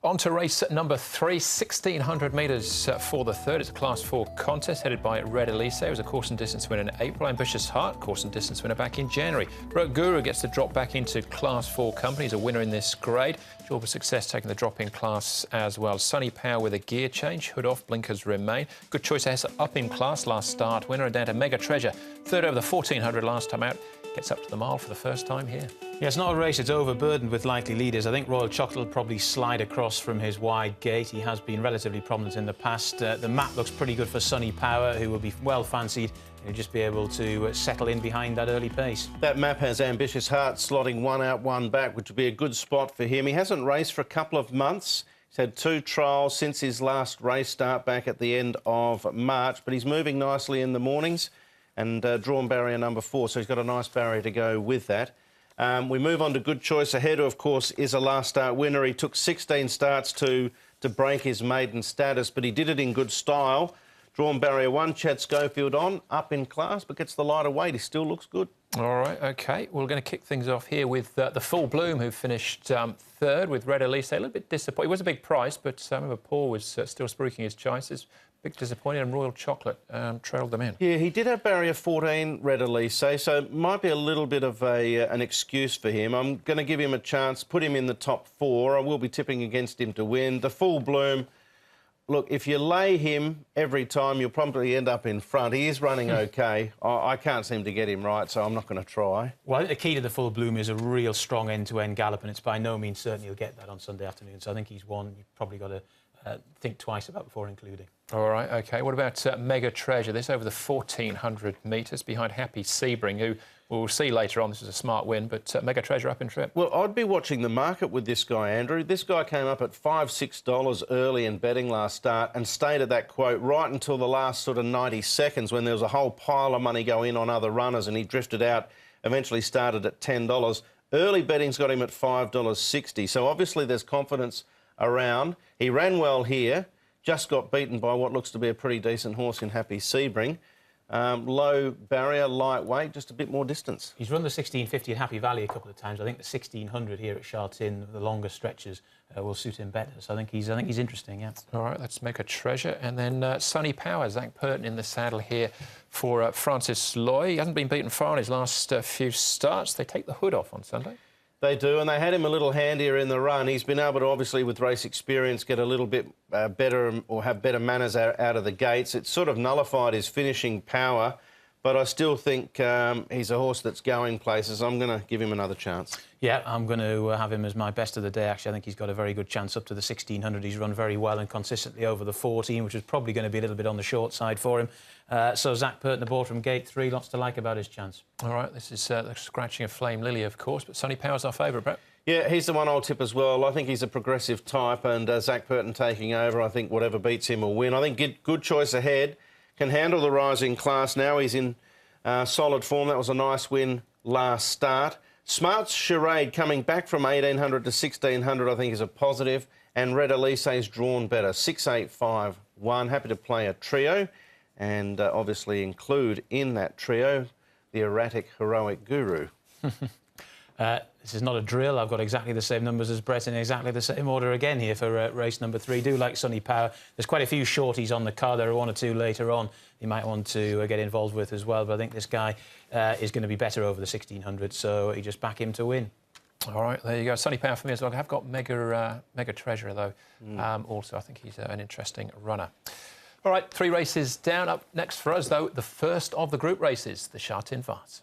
On to race number 3, 1,600 metres for the third. It's a Class 4 contest headed by Red Elise. It was a course and distance winner in April. Ambitious Heart, course and distance winner back in January. Broke Guru gets the drop back into Class 4 company. He's a winner in this grade. Job of success taking the drop in class as well. Sunny Power with a gear change. Hood off, blinkers remain. Good choice has up in class last start. Winner and down to Mega Treasure. Third over the 1,400 last time out. Gets up to the mile for the first time here. Yeah, it's not a race that's overburdened with likely leaders. I think Royal Chocolate will probably slide across from his wide gate. He has been relatively prominent in the past. The map looks pretty good for Sunny Power, who will be well fancied. He'll just be able to settle in behind that early pace. That map has Ambitious Heart slotting one out, one back, which would be a good spot for him. He hasn't raced for a couple of months. He's had 2 trials since his last race start back at the end of March, but he's moving nicely in the mornings and drawn barrier number 4, so he's got a nice barrier to go with that. We move on to Good Choice Ahead, who, of course, is a last start winner. He took 16 starts to break his maiden status, but he did it in good style. Drawn barrier 1, Chad Schofield on, up in class, but gets the lighter weight. He still looks good. All right, OK. We're going to kick things off here with the Full Bloom, who finished third with Red Elise. A little bit disappointed. It was a big price, but I remember Paul was still spruiking his chances. Big disappointing, and Royal Chocolate trailed them in. Yeah, he did have barrier 14, Red Elise, so it might be a little bit of an excuse for him. I'm going to give him a chance, put him in the top 4. I will be tipping against him to win. The Full Bloom, look, if you lay him every time, you'll probably end up in front. He is running OK. I can't seem to get him right, so I'm not going to try. Well, I think the key to the Full Bloom is a real strong end-to-end gallop, and it's by no means certain he'll get that on Sunday afternoon. So I think he's one you've probably got to think twice about before including. All right, OK. What about Mega Treasure? This over the 1,400 metres behind Happy Sebring, who we'll see later on. This is a smart win, but Mega Treasure up in trip. Well, I'd be watching the market with this guy, Andrew. This guy came up at $5, $6 early in betting last start and stayed at that quote right until the last sort of 90 seconds when there was a whole pile of money go in on other runners and he drifted out, eventually started at $10. Early betting's got him at $5.60, so obviously there's confidence around. He ran well here, just got beaten by what looks to be a pretty decent horse in Happy Sebring. Low barrier, lightweight, just a bit more distance. He's run the 1650 at Happy Valley a couple of times. I think the 1600 here at Sha Tin, the longer stretches, will suit him better. So I think he's interesting, yeah. All right, let's make a treasure. And then Sunny Power, Zach Purton in the saddle here for Francis Loy. He hasn't been beaten far in his last few starts. They take the hood off on Sunday. They do, and they had him a little handier in the run. He's been able to, obviously, with race experience, get a little bit better or have better manners out of the gates. It's sort of nullified his finishing power, but I still think he's a horse that's going places. I'm going to give him another chance. Yeah, I'm going to have him as my best of the day, actually. I think he's got a very good chance up to the 1,600. He's run very well and consistently over the 14, which is probably going to be a little bit on the short side for him. So Zach Purton aboard from gate 3, lots to like about his chance. All right, this is the scratching of Flame Lily, of course, but Sunny Power's our favourite, Brett. Yeah, he's the one I'll tip as well. I think he's a progressive type, and Zach Purton taking over, I think whatever beats him will win. I think Good Choice Ahead can handle the rising class now. He's in solid form. That was a nice win last start. Smart's Charade coming back from 1,800 to 1,600, I think, is a positive. And Red Elise's drawn better, 6, 8, 5, 1. Happy to play a trio and obviously include in that trio the erratic, heroic Guru. This is not a drill. I've got exactly the same numbers as Brett in exactly the same order again here for race number 3. Do like Sunny Power. There's quite a few shorties on the card. There are 1 or 2 later on you might want to get involved with as well. But I think this guy is going to be better over the 1,600, so you just back him to win. All right, there you go. Sunny Power for me as well. I have got Mega Treasure, though. Also, I think he's an interesting runner. All right, 3 races down. Up next for us, though, the first of the group races, the Sha Tin Vase.